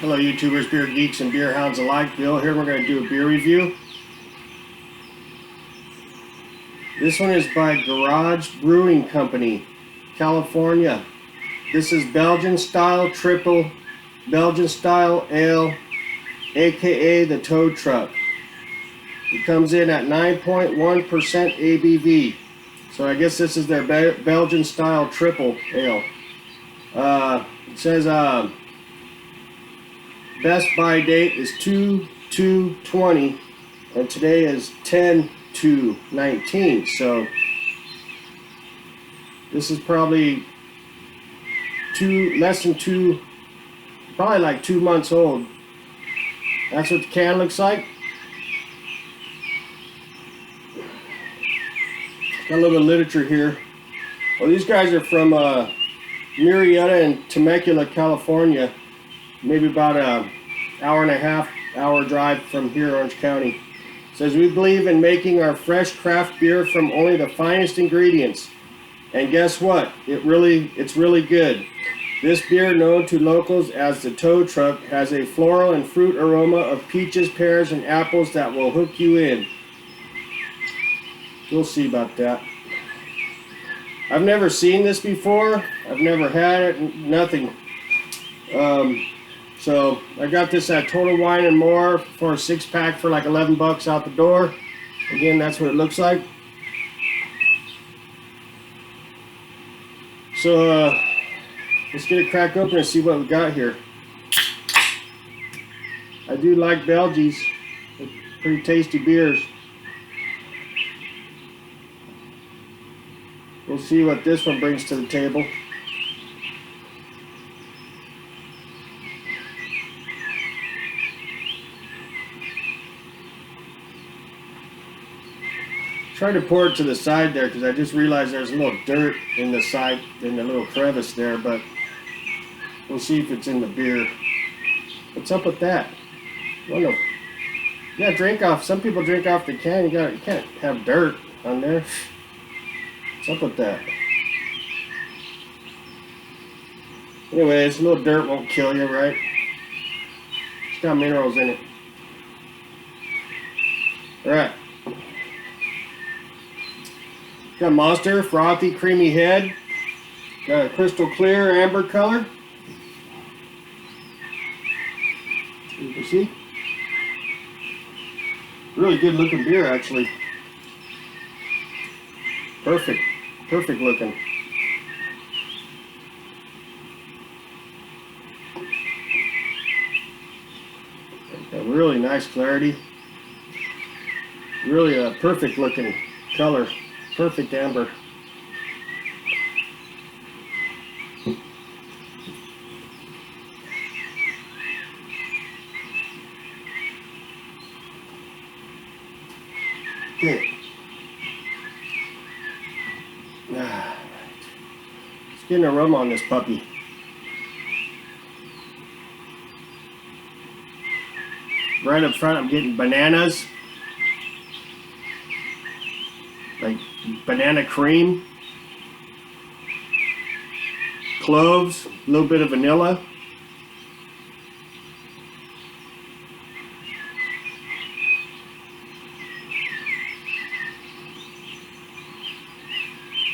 Hello YouTubers, beer geeks, and beer hounds alike. Bill here. We're going to do a beer review. This one is by Garage Brewing Company, California. This is Belgian style Tripel, Belgian style ale, aka the tow truck. It comes in at 9.1% ABV. So I guess this is their Belgian style triple ale. It says best buy date is 2/2/20, and today is 10/2/19. So this is probably less than probably like 2 months old. That's what the can looks like. Got a little literature here. Well, these guys are from Murrieta and Temecula, California. Maybe about an hour and a half drive from here, Orange County. It says, we believe in making our fresh craft beer from only the finest ingredients. And guess what? It's really good. This beer, known to locals as the tow truck, has a floral and fruit aroma of peaches, pears, and apples that will hook you in. We'll see about that. I've never seen this before. I've never had it. Nothing. So I got this at Total Wine and More for a 6-pack for like 11 bucks out the door. Again, that's what it looks like. So let's get it cracked open and see what we got here. I do like Belgies. They're pretty tasty beers. We'll see what this one brings to the table. Try to pour it to the side there because I just realized there's a little dirt in the side, in the little crevice there, but we'll see if it's in the beer. What's up with that? I don't know. Yeah, drink off. Some people drink off the can. You can't have dirt on there. What's up with that? Anyways, a little dirt won't kill you, right? It's got minerals in it. Alright. Got Monster, frothy, creamy head. Got a crystal clear amber color. You can see. Really good looking beer, actually. Perfect looking. Got really nice clarity. Really a perfect looking color. Perfect amber. Okay. Let's get an aroma on this puppy. Right up front, I'm getting bananas. Like banana cream, cloves, a little bit of vanilla.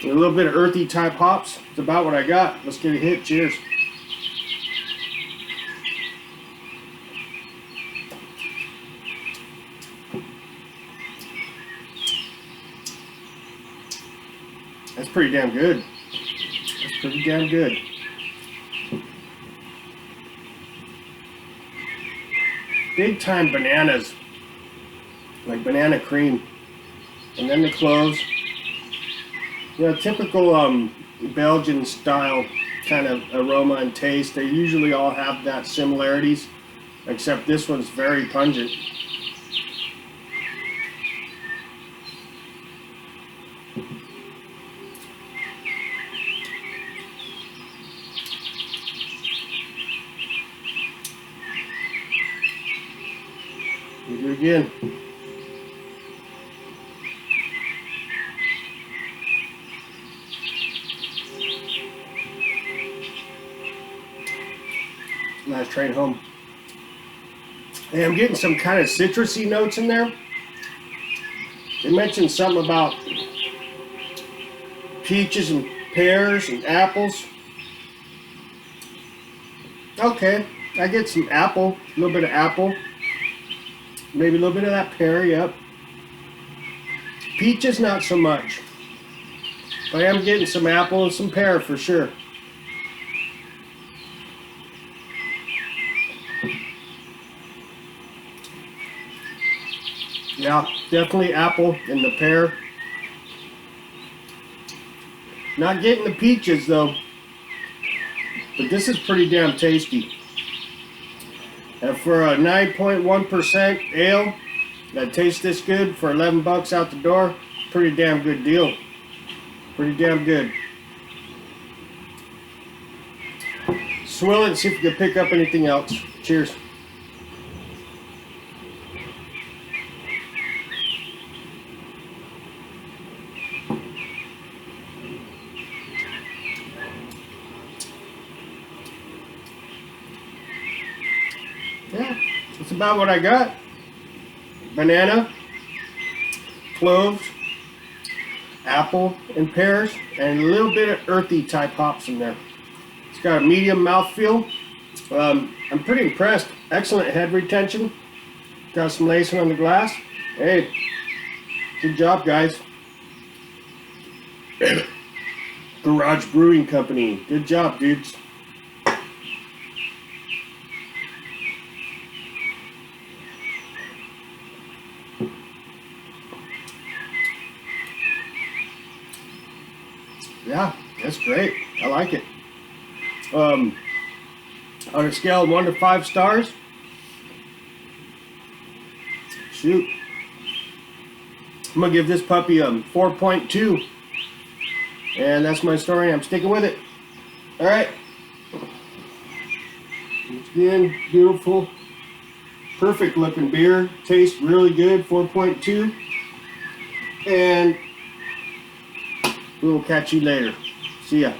And a little bit of earthy type hops. It's about what I got. Let's get a hit. Cheers. That's pretty damn good. That's pretty damn good. Big time bananas. Like banana cream. And then the cloves. Yeah, typical Belgian style kind of aroma and taste. They usually all have that similarities. Except this one's very pungent. Do it again. Nice train home. And I'm getting some kind of citrusy notes in there. They mentioned something about peaches and pears and apples. Okay, I get some apple, a little bit of apple. Maybe a little bit of that pear, yep. Peaches, not so much. But I am getting some apple and some pear for sure. Yeah, definitely apple and the pear. Not getting the peaches though. But this is pretty damn tasty. And for a 9.1% ale that tastes this good for 11 bucks out the door, pretty damn good deal. Pretty damn good. Swill it and see if you can pick up anything else. Cheers. Yeah, that's about what I got. Banana, cloves, apple, and pears, and a little bit of earthy type hops in there. It's got a medium mouthfeel. I'm pretty impressed. Excellent head retention. Got some lacing on the glass. Hey, good job, guys. Garage Brewing Company. Good job, dudes. Yeah, that's great. I like it. On a scale of 1 to 5 stars, shoot, I'm gonna give this puppy a 4.2, and that's my story. I'm sticking with it. All right. Again, beautiful, perfect looking beer. Tastes really good. 4.2, and we'll catch you later. See ya.